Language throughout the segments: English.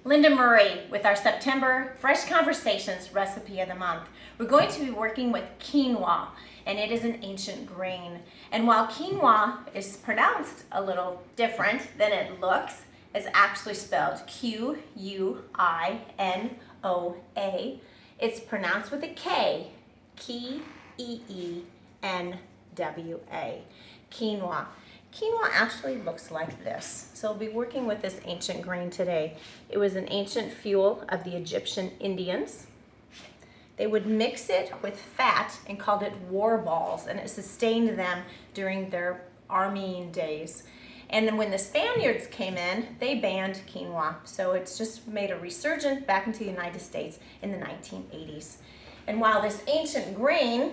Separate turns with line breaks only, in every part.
Lynda Murray with our September Fresh Conversations Recipe of the Month. We're going to be working with quinoa, and it is an ancient grain. And while quinoa is pronounced a little different than it looks, it's actually spelled Q-U-I-N-O-A. It's pronounced with a K, K-E-E-N-W-A, quinoa. Quinoa actually looks like this. So we'll be working with this ancient grain today. It was an ancient fuel of the Egyptian Indians. They would mix it with fat and called it war balls, and it sustained them during their armying days. And then when the Spaniards came in, they banned quinoa. So it's just made a resurgence back into the United States in the 1980s. And while this ancient grain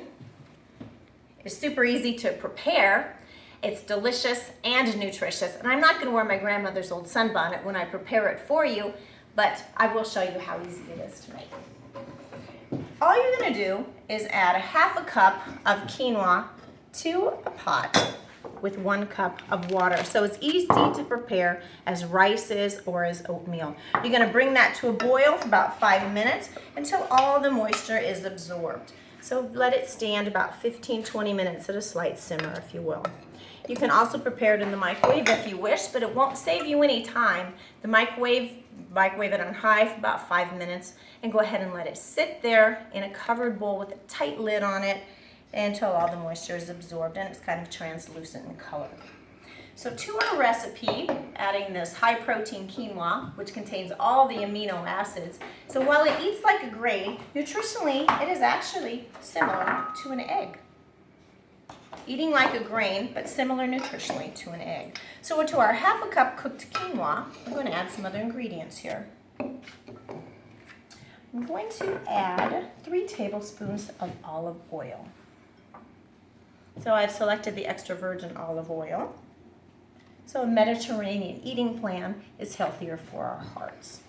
is super easy to prepare, it's delicious and nutritious. And I'm not going to wear my grandmother's old sunbonnet when I prepare it for you, but I will show you how easy it is to make. All you're going to do is add a half a cup of quinoa to a pot with 1 cup of water. So it's easy to prepare as rice is or as oatmeal. You're going to bring that to a boil for about 5 minutes until all the moisture is absorbed. So let it stand about 15-20 minutes at a slight simmer, if you will. You can also prepare it in the microwave if you wish, but it won't save you any time. The microwave it on high for about 5 minutes and go ahead and let it sit there in a covered bowl with a tight lid on it until all the moisture is absorbed and it's kind of translucent in color. So to our recipe, adding this high protein quinoa, which contains all the amino acids. So while it eats like a grain, nutritionally it is actually similar to an egg. Eating like a grain, but similar nutritionally to an egg. So to our half a cup cooked quinoa, I'm going to add some other ingredients here. I'm going to add 3 tablespoons of olive oil. So I've selected the extra virgin olive oil. So a Mediterranean eating plan is healthier for our hearts.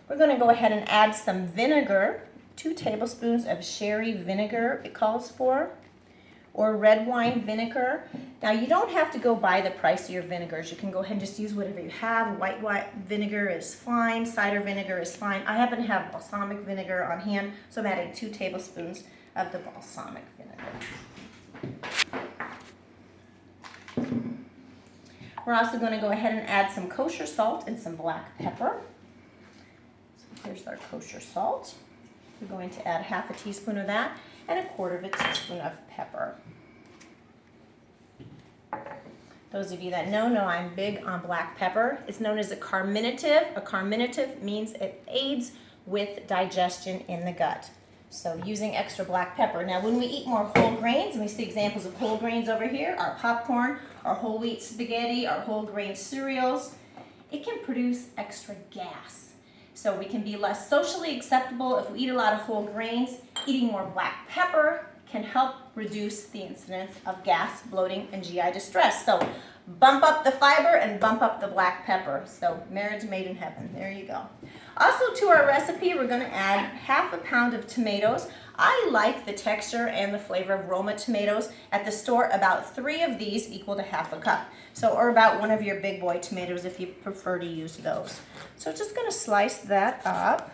We're going to go ahead and add some vinegar, 2 tablespoons of sherry vinegar it calls for, or red wine vinegar. Now you don't have to go by the price of your vinegars. You can go ahead and just use whatever you have. White vinegar is fine, cider vinegar is fine. I happen to have balsamic vinegar on hand, so I'm adding 2 tablespoons of the balsamic vinegar. We're also going to go ahead and add some kosher salt and some black pepper. So here's our kosher salt. We're going to add half a teaspoon of that and 1/4 teaspoon of pepper. Those of you that know I'm big on black pepper. It's known as a carminative. A carminative means it aids with digestion in the gut. So using extra black pepper. Now when we eat more whole grains, and we see examples of whole grains over here, our popcorn, our whole wheat spaghetti, our whole grain cereals, it can produce extra gas. So we can be less socially acceptable if we eat a lot of whole grains. Eating more black pepper can help reduce the incidence of gas, bloating, and GI distress. So bump up the fiber and bump up the black pepper. So marriage made in heaven. There you go. Also to our recipe, we're going to add half a pound of tomatoes. I like the texture and the flavor of Roma tomatoes. At the store, about 3 of these equal to half a cup. So, or about 1 of your big boy tomatoes if you prefer to use those. So just going to slice that up.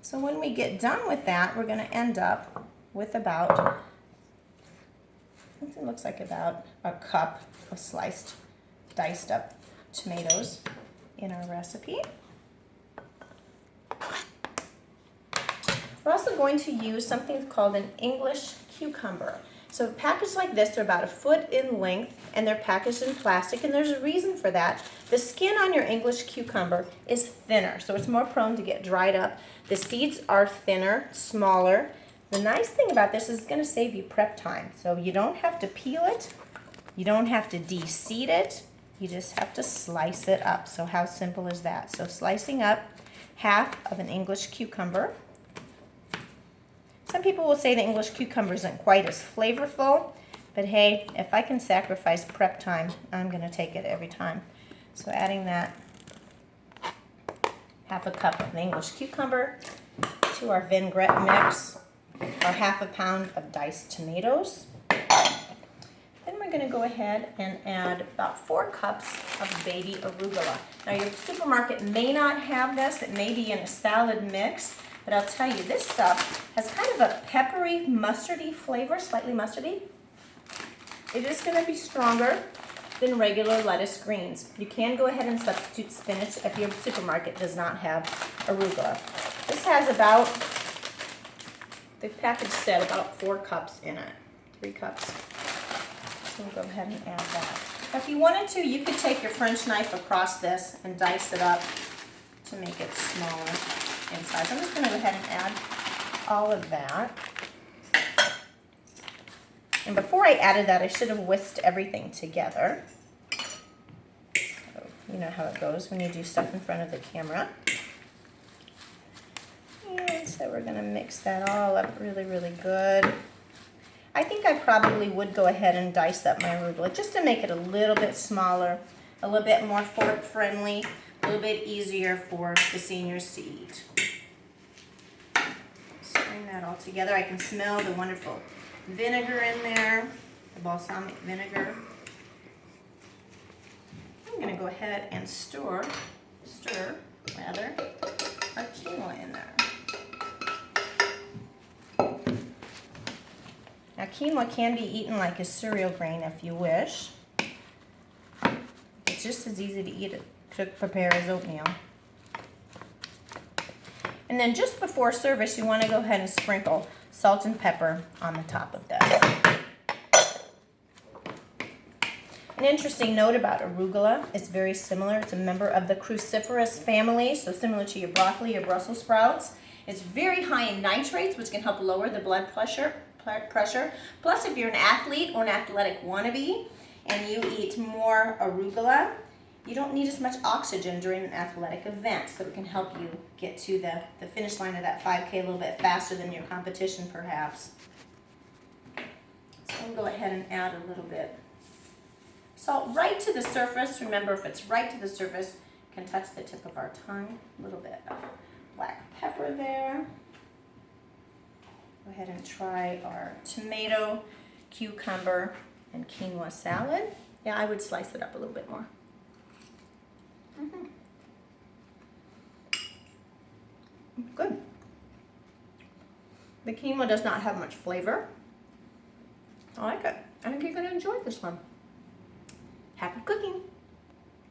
So when we get done with that, we're going to end up with about, it looks like about a cup of sliced, diced up tomatoes in our recipe. We're also going to use something called an English cucumber. So packaged like this, they're about 1 foot in length, and they're packaged in plastic, and there's a reason for that. The skin on your English cucumber is thinner, so it's more prone to get dried up. The seeds are thinner, smaller. The nice thing about this is it's going to save you prep time. So you don't have to peel it, you don't have to de-seed it, you just have to slice it up. So how simple is that? So slicing up half of an English cucumber. Some people will say the English cucumber isn't quite as flavorful, but hey, if I can sacrifice prep time, I'm going to take it every time. So adding that half a cup of the English cucumber to our vinaigrette mix, our half a pound of diced tomatoes. Then we're going to go ahead and add about 4 cups of baby arugula. Now your supermarket may not have this, it may be in a salad mix, but I'll tell you, this stuff has kind of a peppery, mustardy flavor, slightly mustardy. It is going to be stronger than regular lettuce greens. You can go ahead and substitute spinach if your supermarket does not have arugula. This has about, the package said about 4 cups in it, 3 cups. So we'll go ahead and add that. Now if you wanted to, you could take your French knife across this and dice it up to make it smaller in size. I'm just going to go ahead and add all of that. And before I added that, I should have whisked everything together. So, you know how it goes when you do stuff in front of the camera. And so we're going to mix that all up really, really good. I think I probably would go ahead and dice up my arugula just to make it a little bit smaller, a little bit more fork friendly, a little bit easier for the seniors to eat. Stirring that all together. I can smell the wonderful vinegar in there, the balsamic vinegar. I'm going to go ahead and stir our quinoa in there. Now quinoa can be eaten like a cereal grain if you wish. It's just as easy to eat it, to prepare as oatmeal. And then just before service, you want to go ahead and sprinkle salt and pepper on the top of this. An interesting note about arugula, it's very similar. It's a member of the cruciferous family, so similar to your broccoli or Brussels sprouts. It's very high in nitrates, which can help lower the blood pressure. Plus, if you're an athlete or an athletic wannabe and you eat more arugula, you don't need as much oxygen during an athletic event, so it can help you get to the finish line of that 5K a little bit faster than your competition, perhaps. So we'll go ahead and add a little bit. Salt right to the surface. Remember, if it's right to the surface, it can touch the tip of our tongue. A little bit of black pepper there. Go ahead and try our tomato, cucumber, and quinoa salad. Yeah, I would slice it up a little bit more. Good. The quinoa does not have much flavor. I like it. I think you're going to enjoy this one. Happy cooking!